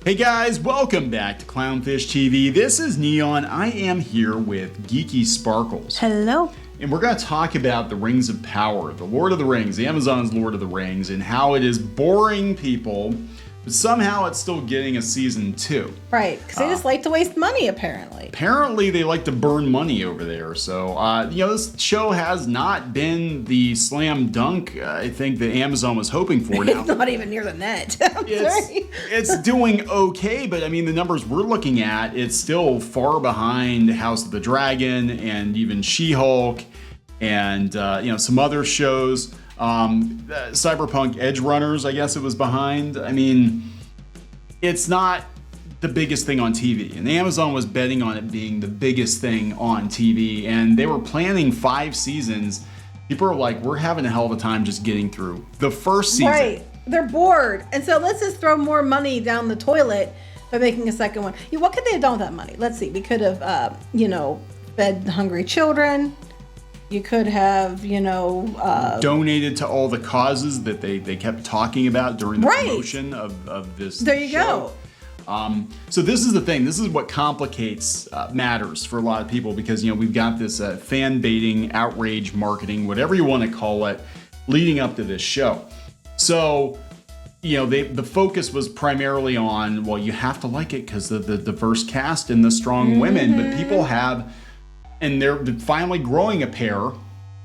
Hey guys, welcome back to Clownfish TV. This is Neon. I am here with Geeky Sparkles. Hello. And we're going to talk about the Rings of Power, the Lord of the Rings, the Amazon's Lord of the Rings, and how it is boring people, but somehow it's still getting a season 2. Right, because they just like to waste money, apparently. Apparently, they like to burn money over there. So, this show has not been the slam dunk I think that Amazon was hoping for. Now, It's not even near the net. Sorry. It's doing okay, but I mean, the numbers we're looking at, it's still far behind House of the Dragon and even She-Hulk and, some other shows. Cyberpunk Edge Runners, I guess it was behind. I mean, it's not the biggest thing on TV, and Amazon was betting on it being the biggest thing on TV, and they were planning 5 seasons. People are like, we're having a hell of a time just getting through the first season. Right, they're bored, and so let's just throw more money down the toilet by making a second one. What could they have done with that money? Let's see, we could have, fed hungry children. You could have, donated to all the causes that they kept talking about during the promotion of this There you show. go. So this is the thing. This is what complicates matters for a lot of people because, we've got this fan baiting, outrage marketing, whatever you want to call it, leading up to this show. So, the focus was primarily on, well, you have to like it because of the diverse cast and the strong women, but people have... And they're finally growing a pair,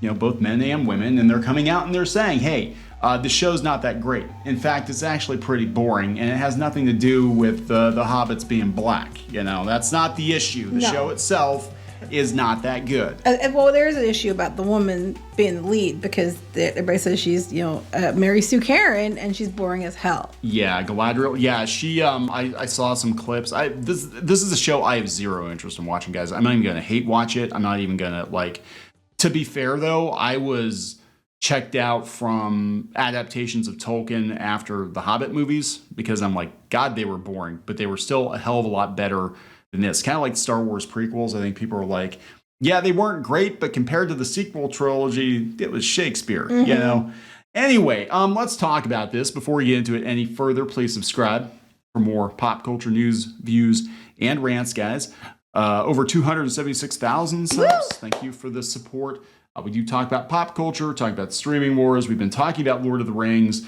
both men and women, and they're coming out and they're saying, hey, the show's not that great. In fact, it's actually pretty boring, and it has nothing to do with the hobbits being black. That's not the issue. The show itself is not that good. Well, there's an issue about the woman being the lead because everybody says she's, Mary Sue Karen, and she's boring as hell. Yeah, Galadriel. Yeah, she. I saw some clips. This is a show I have zero interest in watching, guys. I'm not even gonna hate watch it. I'm not even gonna like. To be fair, though, I was checked out from adaptations of Tolkien after the Hobbit movies because I'm like, God, they were boring, but they were still a hell of a lot better than this. Kind of like Star Wars prequels. I think people are like, yeah, they weren't great, but compared to the sequel trilogy, it was Shakespeare, Anyway, let's talk about this. Before we get into it any further, please subscribe for more pop culture news, views, and rants, guys. Over 276,000 subs. Thank you for the support. We do talk about pop culture, talk about streaming wars. We've been talking about Lord of the Rings,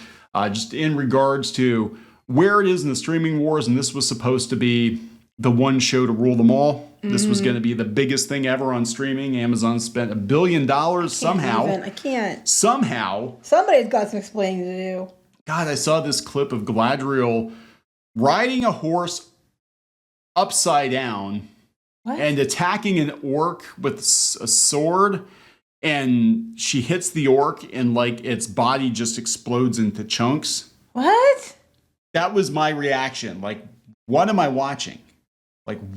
just in regards to where it is in the streaming wars, and this was supposed to be the one show to rule them all. This was going to be the biggest thing ever on streaming. Amazon spent $1 billion somehow. I can't. Somehow. Somebody's got some explaining to do. God, I saw this clip of Galadriel riding a horse upside down and attacking an orc with a sword. And she hits the orc and its body just explodes into chunks. What? That was my reaction. What am I watching?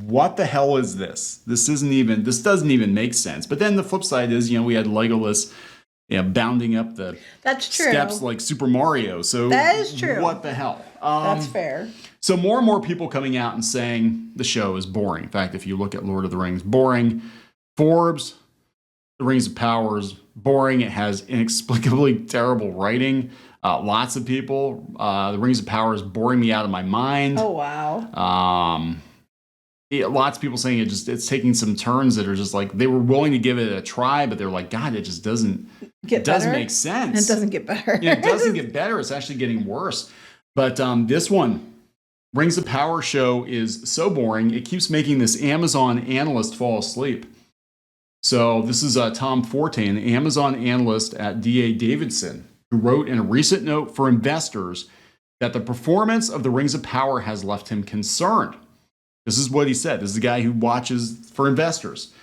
What the hell is this? This doesn't even make sense. But then the flip side is, we had Legolas, bounding up the steps like Super Mario. So that is true. What the hell? That's fair. So more and more people coming out and saying the show is boring. In fact, if you look at Lord of the Rings, boring. Forbes, The Rings of Power is boring. It has inexplicably terrible writing. Lots of people. The Rings of Power is boring me out of my mind. Oh, wow. Lots of people saying it's taking some turns that are just they were willing to give it a try, but they're like, God, it just doesn't make sense. It doesn't get better. It doesn't get better. It's actually getting worse. But this one, Rings of Power show is so boring. It keeps making this Amazon analyst fall asleep. So this is Tom Forte, an Amazon analyst at D.A. Davidson, who wrote in a recent note for investors that the performance of the Rings of Power has left him concerned. This is what he said. This is a guy who watches for investors.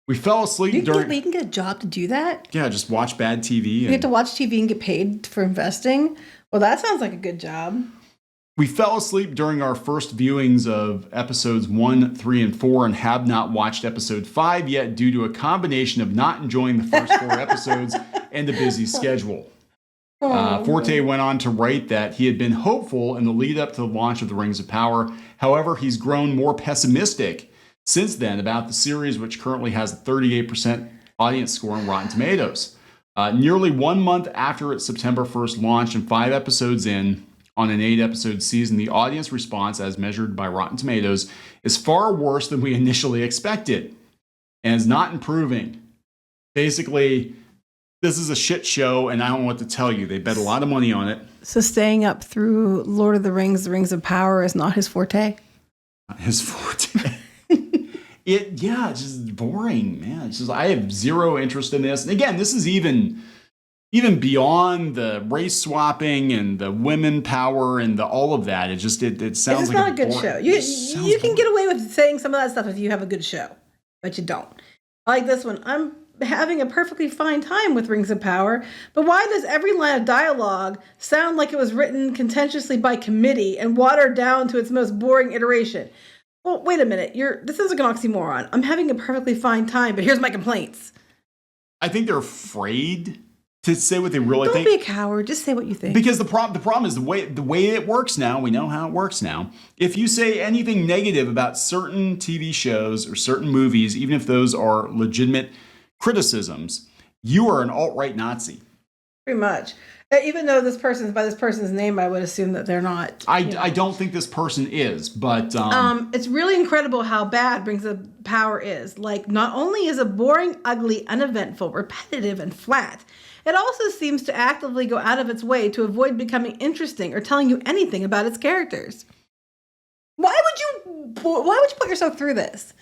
We fell asleep during... You can get a job to do that? Yeah, just watch bad TV. You get to watch TV and get paid for investing? Well, that sounds like a good job. We fell asleep during our first viewings of episodes 1, 3, and 4 and have not watched episode 5 yet due to a combination of not enjoying the first 4 episodes and a busy schedule. Forte went on to write that he had been hopeful in the lead up to the launch of The Rings of Power. However, he's grown more pessimistic since then about the series, which currently has a 38% audience score on Rotten Tomatoes. Nearly 1 month after its September 1st launch and 5 episodes in, on an 8-episode season, the audience response, as measured by Rotten Tomatoes, is far worse than we initially expected and is not improving. Basically, this is a shit show, and I don't know what to tell you. They bet a lot of money on it. So staying up through Lord of the Rings, The Rings of Power is not his forte? Not his forte. It's just boring, man. It's just, I have zero interest in this. And again, this is even beyond the race swapping and the women power and all of that. It sounds it's like not a good show. You can get away with saying some of that stuff if you have a good show, but you don't. I like this one. I'm having a perfectly fine time with Rings of Power, but why does every line of dialogue sound like it was written contentiously by committee and watered down to its most boring iteration? Well, wait a minute. This is like an oxymoron. I'm having a perfectly fine time, but here's my complaints. I think they're afraid to say what they really think. Don't be a coward. Just say what you think. Because the problem is the way it works now. We know how it works now. If you say anything negative about certain TV shows or certain movies, even if those are legitimate criticisms, you are an alt-right Nazi. Pretty much. Even though by this person's name, I would assume that they're not. I don't think this person is, but it's really incredible how bad Rings of Power is. Like, not only is it boring, ugly, uneventful, repetitive, and flat, it also seems to actively go out of its way to avoid becoming interesting or telling you anything about its characters. Why would you put yourself through this?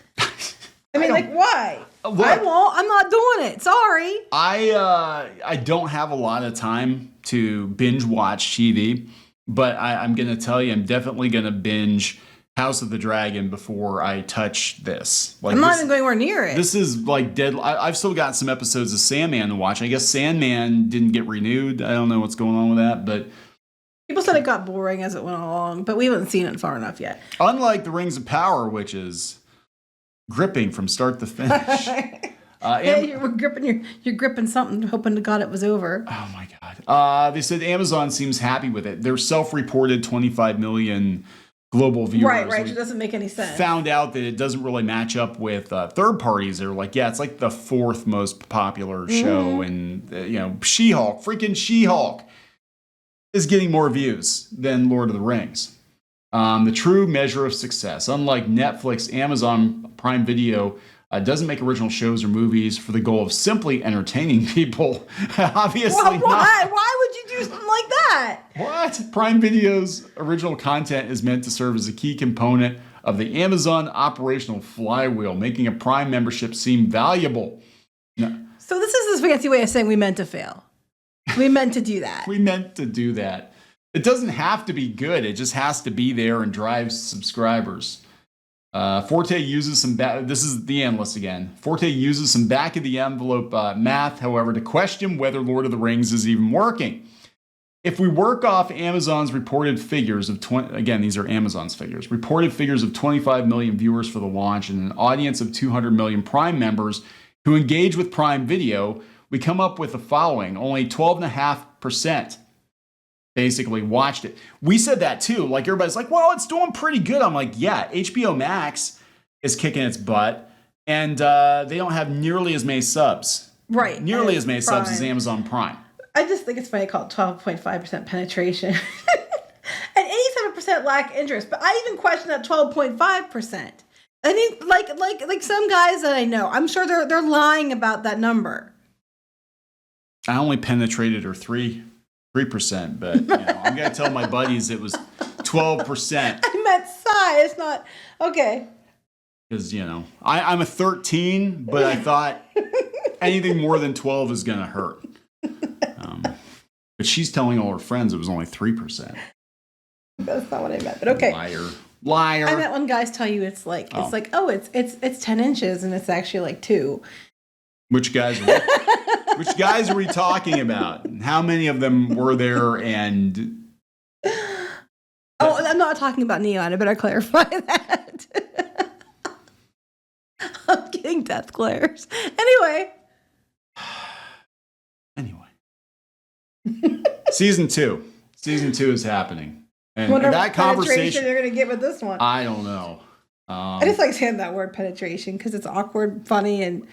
I mean, why? Look, I won't. I'm not doing it. Sorry. I don't have a lot of time to binge watch TV, but I'm going to tell you, I'm definitely going to binge House of the Dragon before I touch this. I'm not even going anywhere near it. This is like dead. I've still got some episodes of Sandman to watch. I guess Sandman didn't get renewed. I don't know what's going on with that, but people said it got boring as it went along, but we haven't seen it far enough yet. Unlike the Rings of Power, which is gripping from start to finish. You're gripping something, hoping to God it was over. Oh my God. They said Amazon seems happy with it. Their self-reported 25 million global viewers. Right. It doesn't make any sense. Found out that it doesn't really match up with third parties. They're like, it's like the 4th most popular show. And, She-Hulk, freaking She-Hulk is getting more views than Lord of the Rings. The true measure of success. Unlike Netflix, Amazon Prime Video doesn't make original shows or movies for the goal of simply entertaining people. Obviously not. Why would you do something like that? What? Prime Video's original content is meant to serve as a key component of the Amazon operational flywheel, making a Prime membership seem valuable. No. So this is this fancy way of saying we meant to fail. We meant to do that. We meant to do that. It doesn't have to be good. It just has to be there and drive subscribers. Forte uses some this is the Analyst again. Forte uses some back of the envelope math, however, to question whether Lord of the Rings is even working. If we work off Amazon's reported figures of again, these are Amazon's figures, reported figures of 25 million viewers for the launch and an audience of 200 million Prime members who engage with Prime Video, we come up with the following: only 12.5% basically watched it. We said that too. Like, everybody's like, well, it's doing pretty good. I'm like, yeah, HBO Max is kicking its butt, and they don't have nearly as many subs. Right. Nearly as many subs as Amazon Prime. I just think it's funny called 12.5% penetration. And 87% lack interest. But I even question that 12.5%. I think like some guys that I know, I'm sure they're lying about that number. I only penetrated her 3%, but I'm gonna tell my buddies it was 12%. I meant size, not okay. Because I'm a 13, but I thought anything more than 12 is gonna hurt. But she's telling all her friends it was only 3%. That's not what I meant, but okay. Liar. I meant when guys tell you it's 10 inches and it's actually like 2. Which guys are we talking about? How many of them were there? And I'm not talking about Neon. I better clarify that. I'm getting death glares. Anyway. Season 2 is happening, and wonder that conversation they're gonna get with this one. I don't know. I just like saying that word penetration because it's awkward, funny, and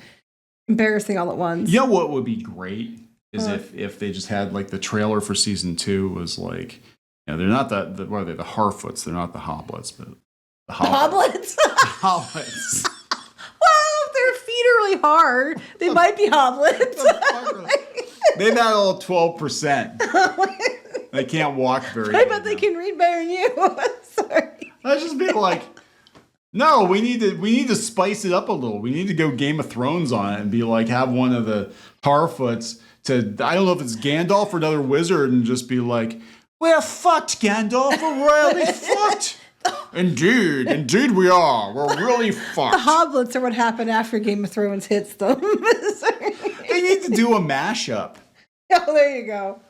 embarrassing all at once. You know what would be great is if they just had like the trailer for season 2 was like they're not the what are they? The Harfoots. They're not the Hoblets, but the Hoblets. Hoblets. Well, if their feet are really hard, they might be hoblets. They've had all 12%. They can't walk very good. I bet they can read better than you. Sorry. I just be like, no, we need to spice it up a little. We need to go Game of Thrones on it and be like, have one of the Harfoots to, I don't know if it's Gandalf or another wizard, and just be like, we're fucked, Gandalf. We're royally fucked. Indeed we are. We're really fucked. The Hoblets are what happened after Game of Thrones hits them. They need to do a mashup. Oh, there you go.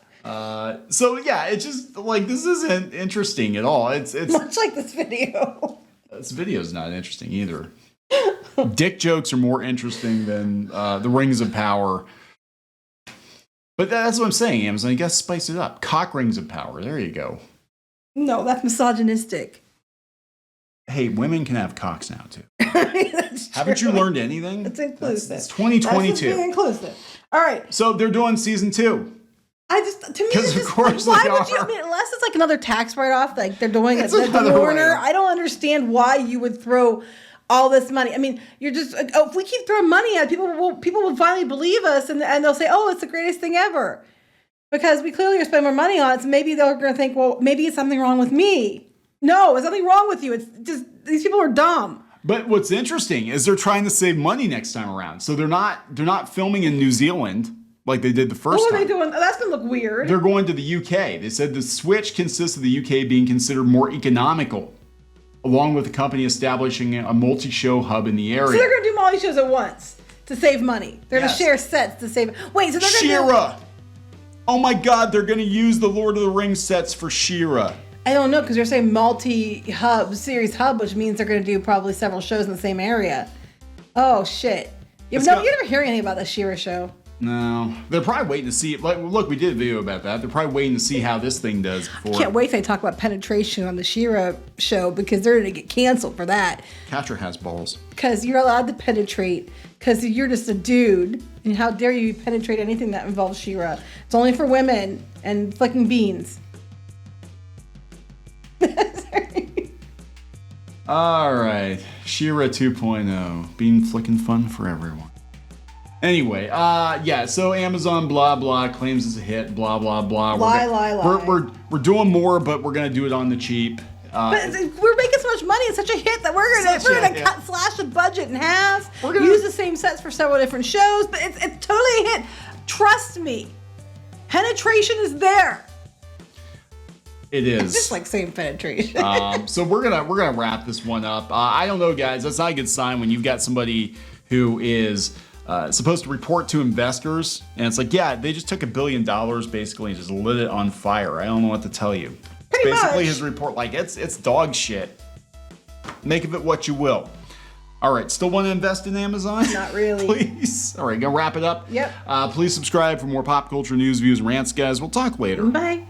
So yeah, it's just like, this isn't interesting at all. It's much like this video. This video's not interesting either. Dick jokes are more interesting than the Rings of Power. But that's what I'm saying, Amazon. You guys spice it up. Cock rings of power. There you go. No, that's misogynistic. Hey, women can have cocks now too. That's Haven't you learned anything? It's inclusive. It's 2022. That's being inclusive. All right. So they're doing season 2. To me, because of course why they would you? are. I mean, unless it's like another tax write-off, like they're doing it, It's the another Warner. write-off. I don't understand why you would throw all this money. I mean, you're just if we keep throwing money at it, people will finally believe us, and they'll say, "Oh, it's the greatest thing ever," because we clearly are spending more money on it. So maybe they're going to think, "Well, maybe it's something wrong with me." No, it's nothing wrong with you. It's just these people are dumb. But what's interesting is they're trying to save money next time around. So they're not filming in New Zealand like they did the first What time. are they doing? That's going to look weird. They're going to the UK. They said the switch consists of the UK being considered more economical, along with the company establishing a multi-show hub in the area. So they're going to do all these shows at once to save money. They're Yes. going to share sets to save. Wait, so they're going to She-Ra! Oh my God, they're going to use the Lord of the Rings sets for She-Ra. I don't know, because you're saying multi-hub, series hub, which means they're going to do probably several shows in the same area. Oh, shit. You never hear anything about the She-Ra show. No. They're probably waiting to see. Like, look, we did a video about that. They're probably waiting to see how this thing does before. Can't wait till they talk about penetration on the She-Ra show, because they're going to get canceled for that. Catcher has balls. Because you're allowed to penetrate, because you're just a dude. And how dare you penetrate anything that involves She-Ra? It's only for women and flicking beans. All right, She-Ra 2.0, bean flicking fun for everyone. Anyway, yeah. So Amazon, blah blah, claims it's a hit, blah blah blah. Lie. We're doing more, but we're gonna do it on the cheap. But we're making so much money. It's such a hit that we're gonna slash the budget in half. Use the same sets for several different shows, but it's totally a hit. Trust me, penetration is there. It is. It's just like same penetration. So we're gonna wrap this one up. I don't know, guys. That's not a good sign when you've got somebody who is supposed to report to investors, and it's like, yeah, they just took $1 billion basically and just lit it on fire. I don't know what to tell you. Pretty Basically, much. his report, like, it's dog shit. Make of it what you will. All right, still want to invest in Amazon? Not really. Please. All right, gonna wrap it up. Yep. Please subscribe for more pop culture news, views, and rants, guys. We'll talk later. Bye.